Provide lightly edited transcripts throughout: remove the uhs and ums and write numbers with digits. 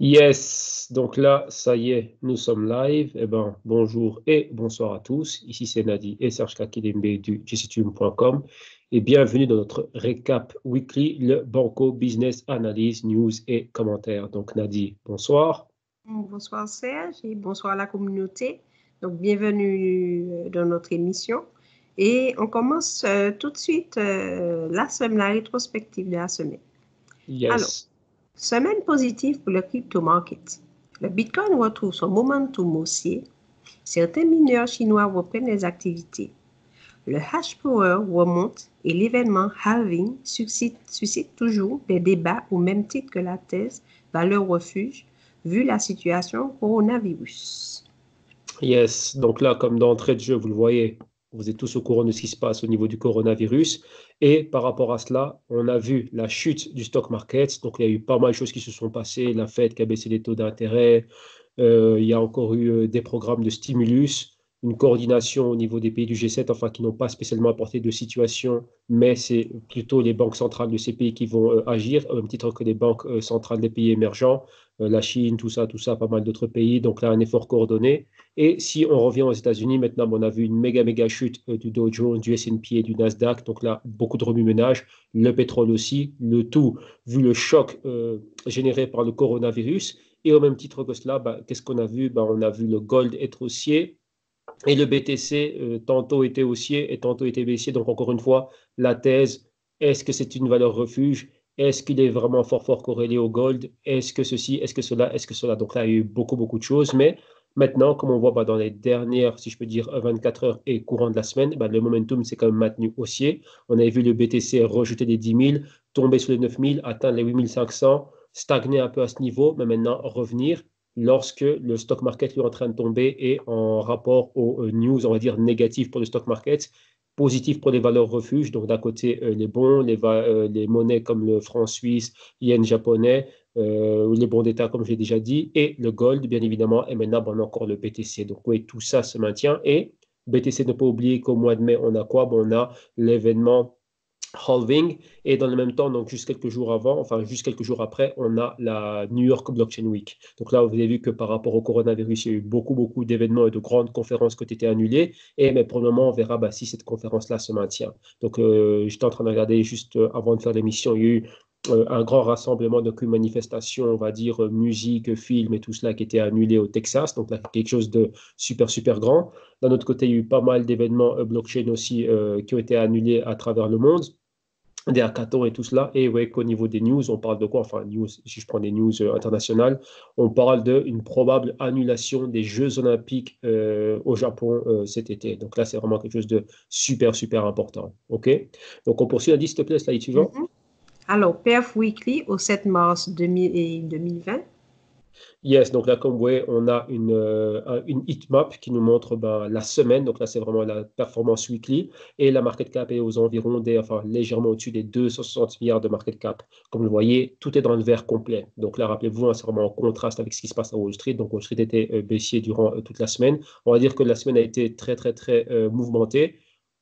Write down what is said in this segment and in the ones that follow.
Yes, donc là, ça y est, nous sommes live. Eh ben, bonjour et bonsoir à tous. Ici, c'est Nadi et Serge Kakidembe du jctune.com et bienvenue dans notre récap weekly, le Banco Business Analyse, News et commentaires. Donc, Nadi, bonsoir. Bonsoir Serge et bonsoir à la communauté. Donc, bienvenue dans notre émission. Et on commence tout de suite la rétrospective de la semaine. Alors, Yes. semaine positive pour le crypto market. Le Bitcoin retrouve son momentum haussier. Certains mineurs chinois reprennent les activités. Le hash power remonte et l'événement halving suscite toujours des débats au même titre que la thèse valeur refuge vu la situation coronavirus. Yes, donc là, comme d'entrée de jeu, vous le voyez, vous êtes tous au courant de ce qui se passe au niveau du coronavirus. Et par rapport à cela, on a vu la chute du stock market. Donc, il y a eu pas mal de choses qui se sont passées. La Fed qui a baissé les taux d'intérêt. Il y a encore eu des programmes de stimulus, une coordination au niveau des pays du G7, enfin, qui n'ont pas spécialement apporté de situation, mais c'est plutôt les banques centrales de ces pays qui vont agir, au même titre que les banques centrales des pays émergents, la Chine, tout ça, pas mal d'autres pays. Donc là, un effort coordonné. Et si on revient aux États-Unis, maintenant, on a vu une méga chute du Dow Jones, du S&P et du Nasdaq. Donc là, beaucoup de remue-ménage, le pétrole aussi, le tout, vu le choc généré par le coronavirus. Et au même titre que cela, bah, qu'est-ce qu'on a vu? Bah, on a vu le gold être haussier et le BTC tantôt était haussier et tantôt était baissier. Donc encore une fois, la thèse, est-ce que c'est une valeur refuge? Est-ce qu'il est vraiment fort corrélé au gold? Est-ce que ceci? Est-ce que cela? Est-ce que cela? Donc là, il y a eu beaucoup de choses. Mais maintenant, comme on voit bah, dans les dernières, si je peux dire, 24 heures et courant de la semaine, bah, le momentum s'est quand même maintenu haussier. On avait vu le BTC rejeter les 10 000, tomber sur les 9 000, atteindre les 8 500, stagner un peu à ce niveau, mais maintenant revenir lorsque le stock market lui est en train de tomber et en rapport aux news, on va dire, négatives pour le stock market, positif pour les valeurs refuges. Donc, d'un côté, les bons, les monnaies comme le franc suisse, yen japonais, les bons d'État, comme j'ai déjà dit, et le gold, bien évidemment, et maintenant, bon, on a encore le BTC. Donc, oui, tout ça se maintient. Et BTC, ne pas oublier qu'au mois de mai, on a quoi? Bon, on a l'événement halving et dans le même temps, donc juste quelques jours avant, enfin juste quelques jours après, on a la New York Blockchain Week. Donc là, vous avez vu que par rapport au coronavirus, il y a eu beaucoup d'événements et de grandes conférences qui ont été annulées. Et mais pour le moment, on verra bah, si cette conférence-là se maintient. Donc j'étais en train de regarder juste avant de faire l'émission, il y a eu un grand rassemblement, donc une manifestation, on va dire musique, film et tout cela qui était annulé au Texas. Donc là, quelque chose de super grand. D'un autre côté, il y a eu pas mal d'événements blockchain aussi qui ont été annulés à travers le monde, des hackathons et tout cela. Et ouais, qu'au niveau des news, on parle de quoi? Enfin, news, si je prends des news internationales, on parle d'une probable annulation des Jeux Olympiques au Japon cet été. Donc là, c'est vraiment quelque chose de super important. OK? Donc on poursuit. S'il te plaît, slide suivant. Mhm. Alors, Perf Weekly au 7 mars 2020. Yes, donc là, comme vous voyez, on a une heatmap qui nous montre ben, la semaine. Donc là, c'est vraiment la performance weekly. Et la market cap est aux environs enfin, légèrement au-dessus des 260 milliards de market cap. Comme vous le voyez, tout est dans le vert complet. Donc là, rappelez-vous, hein, c'est vraiment en contraste avec ce qui se passe à Wall Street. Donc Wall Street était baissier durant toute la semaine. On va dire que la semaine a été très mouvementée,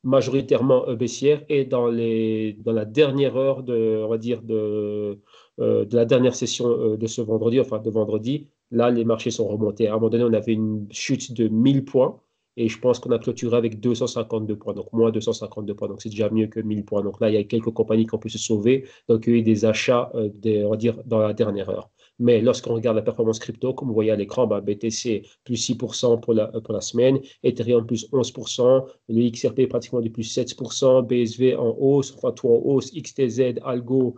majoritairement baissière. Et dans la dernière heure on va dire, de la dernière session de ce vendredi, enfin de vendredi, là, les marchés sont remontés. À un moment donné, on avait une chute de 1000 points et je pense qu'on a clôturé avec 252 points, donc moins 252 points. Donc, c'est déjà mieux que 1000 points. Donc là, il y a quelques compagnies qui ont pu se sauver. Donc, il y a eu des achats, on va dire, dans la dernière heure. Mais lorsqu'on regarde la performance crypto, comme vous voyez à l'écran, bah, BTC plus 6% pour la semaine, Ethereum plus 11%, le XRP pratiquement du plus 7%, BSV en hausse, enfin tout en hausse, XTZ, Algo,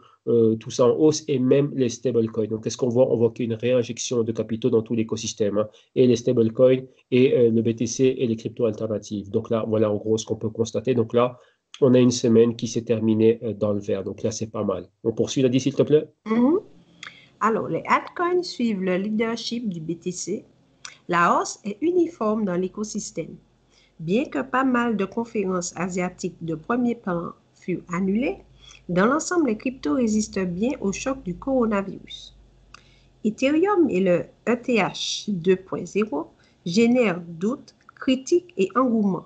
tout ça en hausse et même les stablecoins. Donc, qu'est-ce qu'on voit? On voit qu'il y a une réinjection de capitaux dans tout l'écosystème, hein, et les stablecoins et le BTC et les cryptos alternatives. Donc là, voilà en gros ce qu'on peut constater. Donc là, on a une semaine qui s'est terminée dans le vert. Donc là, c'est pas mal. On poursuit là, s'il te plaît. Mhm. Alors, les altcoins suivent le leadership du BTC. La hausse est uniforme dans l'écosystème. Bien que pas mal de conférences asiatiques de premier plan furent annulées, dans l'ensemble, les cryptos résistent bien au choc du coronavirus. Ethereum et le ETH 2.0 génèrent doutes, critiques et engouement.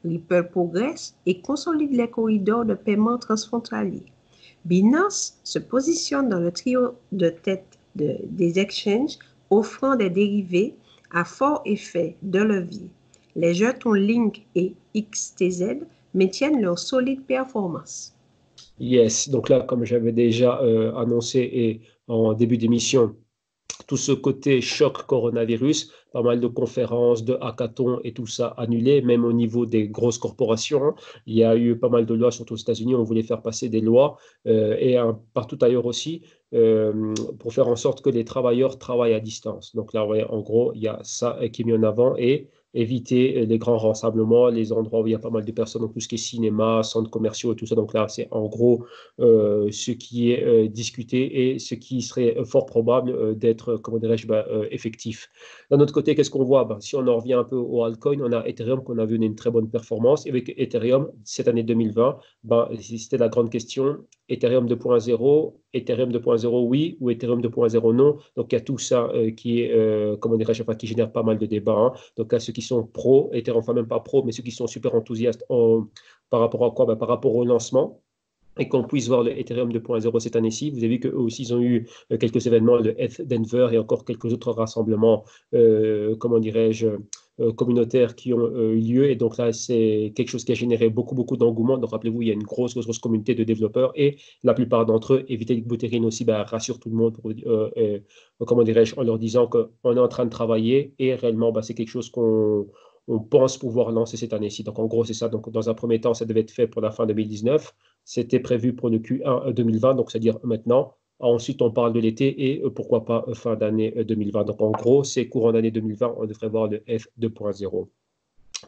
Ripple progresse et consolide les corridors de paiement transfrontaliers. Binance se positionne dans le trio de tête des exchanges offrant des dérivés à fort effet de levier. Les jetons Link et XTZ maintiennent leur solide performance. Yes, donc là, comme j'avais déjà annoncé et en début d'émission, tout ce côté choc coronavirus, pas mal de conférences, de hackathons et tout ça annulé, même au niveau des grosses corporations. Il y a eu pas mal de lois, surtout aux États-Unis, on voulait faire passer des lois et partout ailleurs aussi pour faire en sorte que les travailleurs travaillent à distance. Donc là, ouais, en gros, il y a ça qui est mis en avant et éviter les grands rassemblements, les endroits où il y a pas mal de personnes, donc tout ce qui est cinéma, centres commerciaux et tout ça. Donc là, c'est en gros ce qui est discuté et ce qui serait fort probable d'être, comment dirais-je, effectif. D'un autre côté, qu'est-ce qu'on voit? Ben, si on en revient un peu au altcoin, on a Ethereum qu'on a vu une très bonne performance. Et avec Ethereum, cette année 2020, ben, c'était la grande question. Ethereum 2.0, Ethereum 2.0 oui ou Ethereum 2.0 non. Donc il y a tout ça qui est, comment dirais-je, enfin, qui génère pas mal de débats. Hein. Donc là, ceux qui sont pro, Ethereum, enfin même pas pro, mais ceux qui sont super enthousiastes par rapport à quoi? Ben, par rapport au lancement et qu'on puisse voir le Ethereum 2.0 cette année-ci. Vous avez vu qu'eux aussi, ils ont eu quelques événements, le ETH Denver et encore quelques autres rassemblements, comment dirais-je, communautaires qui ont eu lieu. Et donc là, c'est quelque chose qui a généré beaucoup, beaucoup d'engouement. Donc rappelez-vous, il y a une grosse, grosse, grosse communauté de développeurs et la plupart d'entre eux, Vitalik Buterin aussi, rassure tout le monde, pour, comment dirais-je, en leur disant qu'on est en train de travailler et réellement, c'est quelque chose on pense pouvoir lancer cette année-ci. Donc, en gros, c'est ça. Donc, dans un premier temps, ça devait être fait pour la fin 2019. C'était prévu pour le Q1 2020, donc c'est-à-dire maintenant. Ensuite, on parle de l'été et pourquoi pas fin d'année 2020. Donc, en gros, c'est courant d'année 2020, on devrait voir le F2.0.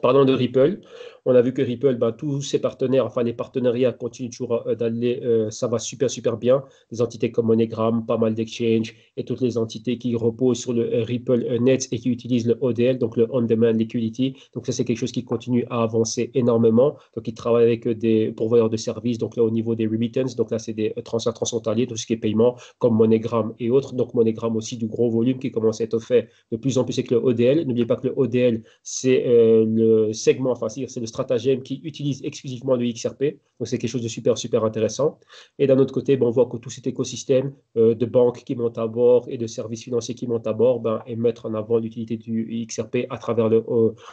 Parlant de Ripple, on a vu que Ripple, tous ses partenaires, enfin les partenariats continuent toujours d'aller, ça va super super bien. Des entités comme MoneyGram, pas mal d'exchanges et toutes les entités qui reposent sur le Ripple Net et qui utilisent le ODL, donc le On-Demand Liquidity. Donc ça c'est quelque chose qui continue à avancer énormément. Donc ils travaillent avec des pourvoyeurs de services, donc là au niveau des remittances, donc là c'est des transferts transfrontaliers, tout ce qui est paiement comme MoneyGram et autres. Donc MoneyGram aussi du gros volume qui commence à être fait de plus en plus avec le ODL. N'oubliez pas que le ODL c'est le segment, enfin, c'est le stratagème qui utilise exclusivement le XRP. Donc, c'est quelque chose de super, super intéressant. Et d'un autre côté, on voit que tout cet écosystème de banques qui montent à bord et de services financiers qui montent à bord et mettre en avant l'utilité du XRP à travers le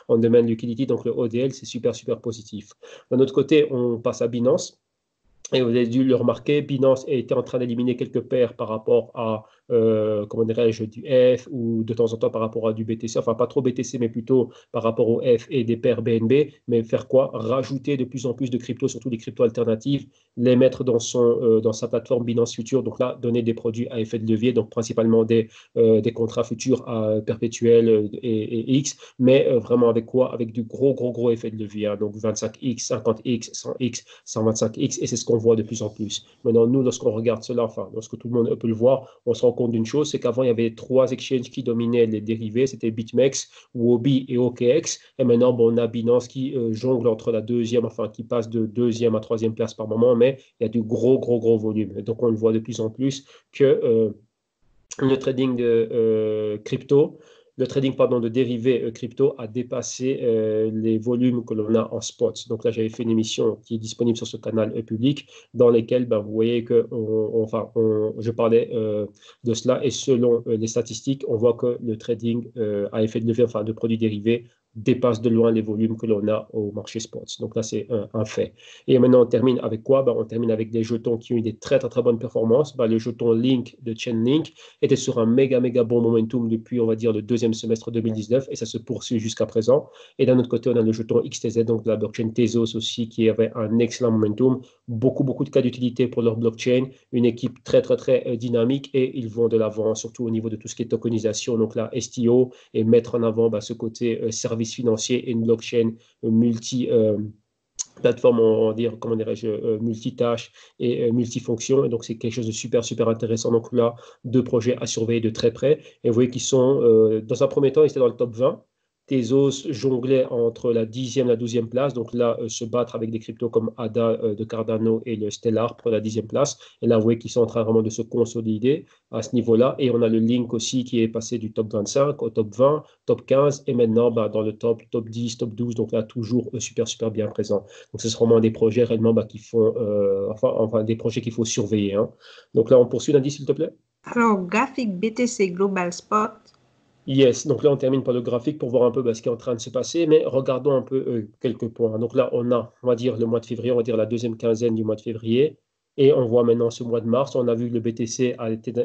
on-demand liquidity, donc le ODL, c'est super, super positif. D'un autre côté, on passe à Binance. Et vous avez dû le remarquer, Binance était en train d'éliminer quelques paires par rapport à, comment dirais-je, du F ou de temps en temps par rapport à du BTC, enfin pas trop BTC, mais plutôt par rapport au F et des paires BNB. Mais faire quoi? Rajouter de plus en plus de cryptos, surtout des cryptos alternatives, les mettre dans sa plateforme Binance Future. Donc là, donner des produits à effet de levier, donc principalement des contrats futurs perpétuels et X, mais vraiment avec quoi? Avec du gros, gros, gros effet de levier. Hein. Donc 25X, 50X, 100X, 125X, et c'est ce qu'on voit de plus en plus. Maintenant, nous, lorsqu'on regarde cela, enfin, lorsque tout le monde peut le voir, on se rend compte d'une chose, c'est qu'avant, il y avait trois exchanges qui dominaient les dérivés, c'était BitMEX, Huobi et OKX, et maintenant, on a Binance qui jongle entre la deuxième, enfin, qui passe de deuxième à troisième place par moment, mais il y a du gros, gros, gros volume. Donc, on le voit de plus en plus que le trading de crypto, le trading pardon, de dérivés crypto a dépassé les volumes que l'on a en spot. Donc là, j'avais fait une émission qui est disponible sur ce canal public dans lesquelles vous voyez que je parlais de cela et selon les statistiques, on voit que le trading à effet de levier, enfin de produits dérivés, dépasse de loin les volumes que l'on a au marché spot. Donc là, c'est un fait. Et maintenant, on termine avec quoi? On termine avec des jetons qui ont eu des très, très, très bonnes performances. Le jeton Link de Chainlink était sur un méga, méga bon momentum depuis, on va dire, le deuxième semestre 2019 et ça se poursuit jusqu'à présent. Et d'un autre côté, on a le jeton XTZ, donc de la blockchain Tezos aussi, qui avait un excellent momentum. Beaucoup, beaucoup de cas d'utilité pour leur blockchain. Une équipe très, très, très dynamique et ils vont de l'avant, surtout au niveau de tout ce qui est tokenisation, donc la STO, et mettre en avant ce côté service financier et une blockchain multi plateforme, on va dire, comment dirais-je, multitâche et multifonction. Et donc, c'est quelque chose de super, super intéressant. Donc là, deux projets à surveiller de très près. Et vous voyez qu'ils sont, dans un premier temps, ils étaient dans le top 20. Tezos jonglait entre la 10e et la 12e place. Donc là, se battre avec des cryptos comme ADA de Cardano et le Stellar pour la 10e place. Et là, vous voyez qu'ils sont en train vraiment de se consolider à ce niveau-là. Et on a le Link aussi qui est passé du top 25 au top 20, top 15 et maintenant dans le top 10, top 12. Donc là, toujours super, super bien présent. Donc, ce sont vraiment des projets réellement qui font, enfin, des projets qu'il faut surveiller. Hein. Donc là, on poursuit l'indice, s'il te plaît. Alors, graphique BTC Global Spot. Yes, donc là on termine par le graphique pour voir un peu ce qui est en train de se passer, mais regardons un peu quelques points. Donc là on a, on va dire le mois de février, on va dire la deuxième quinzaine du mois de février, et on voit maintenant ce mois de mars, on a vu que le BTC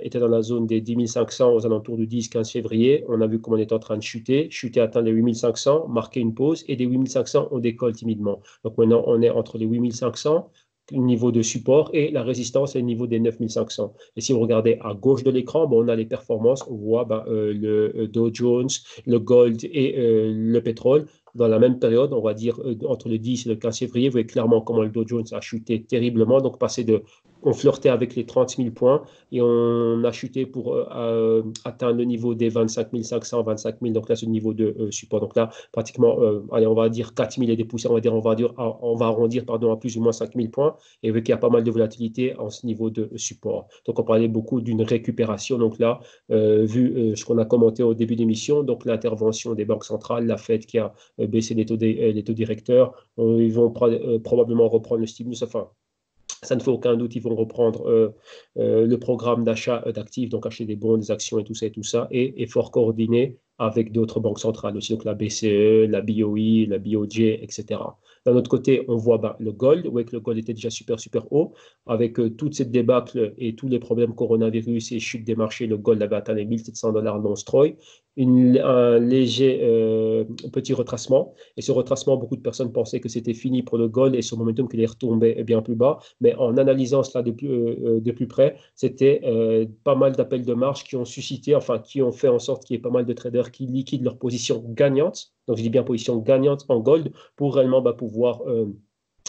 était dans la zone des 10 500 aux alentours du 10-15 février, on a vu comment on était en train de chuter, atteindre les 8 500, marquer une pause, et des 8 500 on décolle timidement. Donc maintenant on est entre les 8 500, le niveau de support, et la résistance est au niveau des 9 500. Et si vous regardez à gauche de l'écran, on a les performances, on voit le Dow Jones, le gold et le pétrole. Dans la même période, on va dire entre le 10 et le 15 février, vous voyez clairement comment le Dow Jones a chuté terriblement. Donc, on flirtait avec les 30 000 points et on a chuté pour atteindre le niveau des 25 500, 25 000. Donc là, c'est le niveau de support. Donc là, pratiquement, allez, on va dire 4 000 et des poussières, on va arrondir pardon, à plus ou moins 5 000 points. Et vu qu'il y a pas mal de volatilité en ce niveau de support. Donc, on parlait beaucoup d'une récupération. Donc là, vu ce qu'on a commenté au début d'émission, donc l'intervention des banques centrales, la Fed qui a baissé les taux directeurs, ils vont probablement reprendre le stimulus. Enfin, ça ne fait aucun doute, ils vont reprendre le programme d'achat d'actifs, donc acheter des bons, des actions et tout ça, et fort coordonné avec d'autres banques centrales aussi, donc la BCE, la BOE, la BOJ, etc. D'un autre côté, on voit le gold, où le gold était déjà super, super haut, avec toute cette débâcle et tous les problèmes coronavirus et chute des marchés, le gold avait atteint les 1700 $ non-stroy, un léger petit retracement, et ce retracement, beaucoup de personnes pensaient que c'était fini pour le gold et ce momentum qu'il est retombé bien plus bas, mais en analysant cela de plus près, c'était pas mal d'appels de marge qui ont suscité, enfin qui ont fait en sorte qu'il y ait pas mal de traders qui liquident leur position gagnante, donc je dis bien position gagnante en gold, pour réellement pouvoir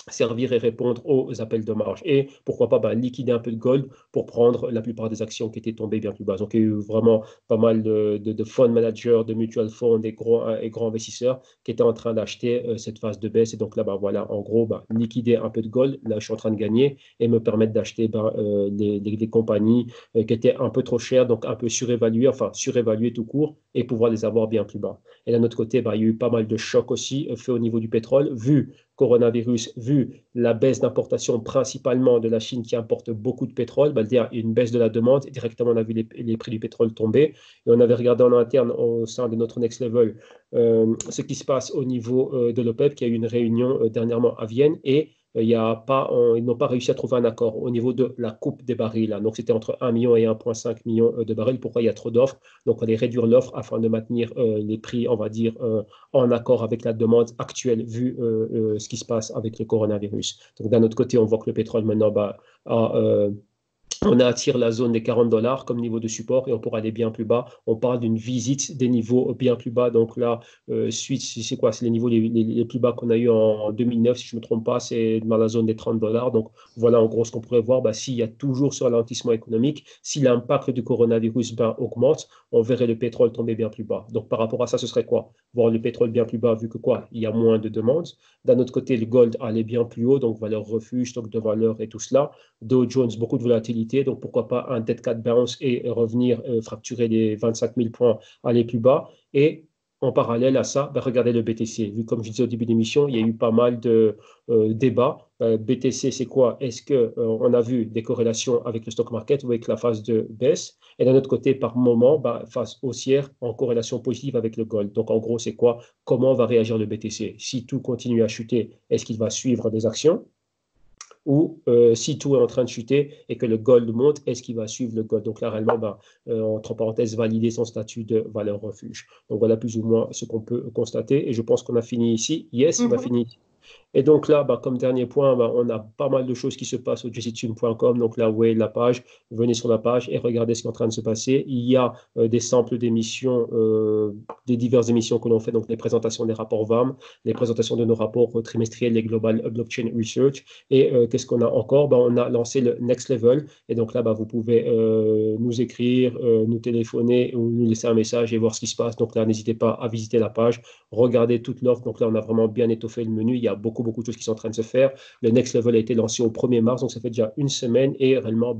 servir et répondre aux appels de marge. Et pourquoi pas liquider un peu de gold pour prendre la plupart des actions qui étaient tombées bien plus bas. Donc il y a eu vraiment pas mal de fund managers, de mutual funds et grands investisseurs qui étaient en train d'acheter cette phase de baisse. Et donc là, voilà, en gros, liquider un peu de gold. Là, je suis en train de gagner et me permettre d'acheter des compagnies qui étaient un peu trop chères, donc un peu surévaluées, enfin surévaluées tout court, et pouvoir les avoir bien plus bas. Et d'un autre côté, il y a eu pas mal de chocs aussi faits au niveau du pétrole, vu coronavirus, vu la baisse d'importation principalement de la Chine qui importe beaucoup de pétrole, il y a une baisse de la demande. Directement, on a vu les prix du pétrole tomber. Et on avait regardé en interne au sein de notre Next Level ce qui se passe au niveau de l'OPEP, qui a eu une réunion dernièrement à Vienne. Et il y a pas, ils n'ont pas réussi à trouver un accord au niveau de la coupe des barils. Là. Donc, c'était entre 1 million et 1,5 million de barils. Pourquoi il y a trop d'offres? Donc, on allait réduire l'offre afin de maintenir les prix, on va dire, en accord avec la demande actuelle, vu ce qui se passe avec le coronavirus. Donc, d'un autre côté, on voit que le pétrole maintenant a on attire la zone des 40 $ comme niveau de support et on pourra aller bien plus bas. On parle d'une visite des niveaux bien plus bas. Donc là, c'est quoi? C'est les niveaux les plus bas qu'on a eu en 2009, si je ne me trompe pas, c'est dans la zone des 30 $. Donc voilà en gros ce qu'on pourrait voir. S'il y a toujours ce ralentissement économique, si l'impact du coronavirus augmente, on verrait le pétrole tomber bien plus bas. Donc par rapport à ça, ce serait quoi? Voir le pétrole bien plus bas vu que quoi? Il y a moins de demandes. D'un autre côté, le gold allait bien plus haut, donc valeur refuge, stock de valeur et tout cela. Dow Jones, beaucoup de volatilité, donc pourquoi pas un dead cat bounce et revenir fracturer les 25 000 points, aller plus bas. Et en parallèle à ça, regardez le BTC. Vu comme je disais au début de l'émission, il y a eu pas mal de débats. BTC, c'est quoi? Est-ce qu'on a vu des corrélations avec le stock market ou avec la phase de baisse? Et d'un autre côté, par moment, phase haussière en corrélation positive avec le gold. Donc en gros, c'est quoi? Comment va réagir le BTC? Si tout continue à chuter, est-ce qu'il va suivre des actions? Ou si tout est en train de chuter et que le gold monte, est-ce qu'il va suivre le gold? Donc là, réellement, entre parenthèses, valider son statut de valeur refuge. Donc voilà plus ou moins ce qu'on peut constater. Et je pense qu'on a fini ici. Yes, on a fini ici. Et donc là, comme dernier point, on a pas mal de choses qui se passent au jctune.com. Donc là, ouais, la page, venez sur la page et regardez ce qui est en train de se passer. Il y a des samples d'émissions, des diverses émissions que l'on fait, donc les présentations des rapports VAM, les présentations de nos rapports trimestriels, les Global Blockchain Research. Et qu'est-ce qu'on a encore? On a lancé le Next Level. Et donc là, vous pouvez nous écrire, nous téléphoner ou nous laisser un message et voir ce qui se passe. Donc là, n'hésitez pas à visiter la page, regarder toute l'offre. Donc là, on a vraiment bien étoffé le menu. Il y a beaucoup de choses qui sont en train de se faire. Le Next Level a été lancé au 1er mars, donc ça fait déjà une semaine. Et réellement,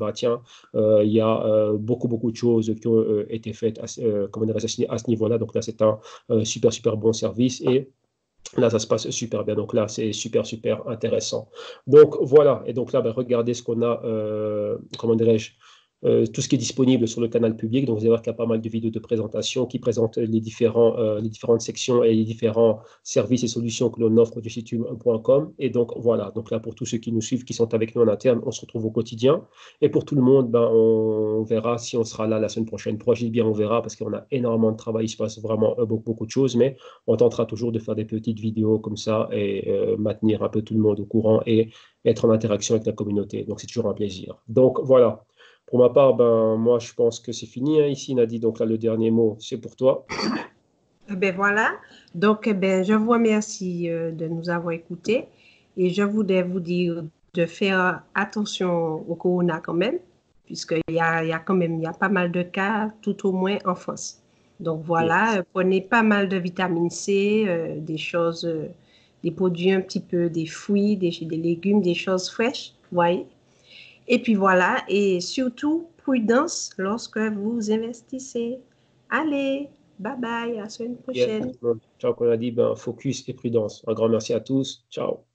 il y a beaucoup de choses qui ont été faites à ce niveau-là. Donc là, c'est un super bon service. Et là, ça se passe super bien. Donc là, c'est super intéressant. Donc voilà. Et donc là, regardez ce qu'on a, comment dirais-je, tout ce qui est disponible sur le canal public. Donc, vous allez voir qu'il y a pas mal de vidéos de présentation qui présentent les différentes sections et les différents services et solutions que l'on offre du site youtube.com. Et donc, voilà. Donc là, pour tous ceux qui nous suivent, qui sont avec nous en interne, on se retrouve au quotidien. Et pour tout le monde, ben, on verra si on sera là la semaine prochaine. Pourquoi je dis bien on verra? Parce qu'on a énormément de travail, il se passe vraiment beaucoup de choses, mais on tentera toujours de faire des petites vidéos comme ça et maintenir un peu tout le monde au courant et être en interaction avec la communauté. Donc, c'est toujours un plaisir. Donc, voilà. Pour ma part, ben, moi, je pense que c'est fini hein, ici, Nadie. Donc là, le dernier mot, c'est pour toi. Ben voilà. Donc, ben, je vous remercie de nous avoir écoutés et je voudrais vous dire de faire attention au corona quand même, puisqu'il y a pas mal de cas, tout au moins en France. Donc voilà, Yes. prenez pas mal de vitamine C, des choses, des produits un petit peu, des fruits, des légumes, des choses fraîches, voyez. Et puis voilà, et surtout, prudence lorsque vous investissez. Allez, bye bye, à la semaine Yes. prochaine. Ciao, comme on a dit, ben, focus et prudence. Un grand merci à tous. Ciao.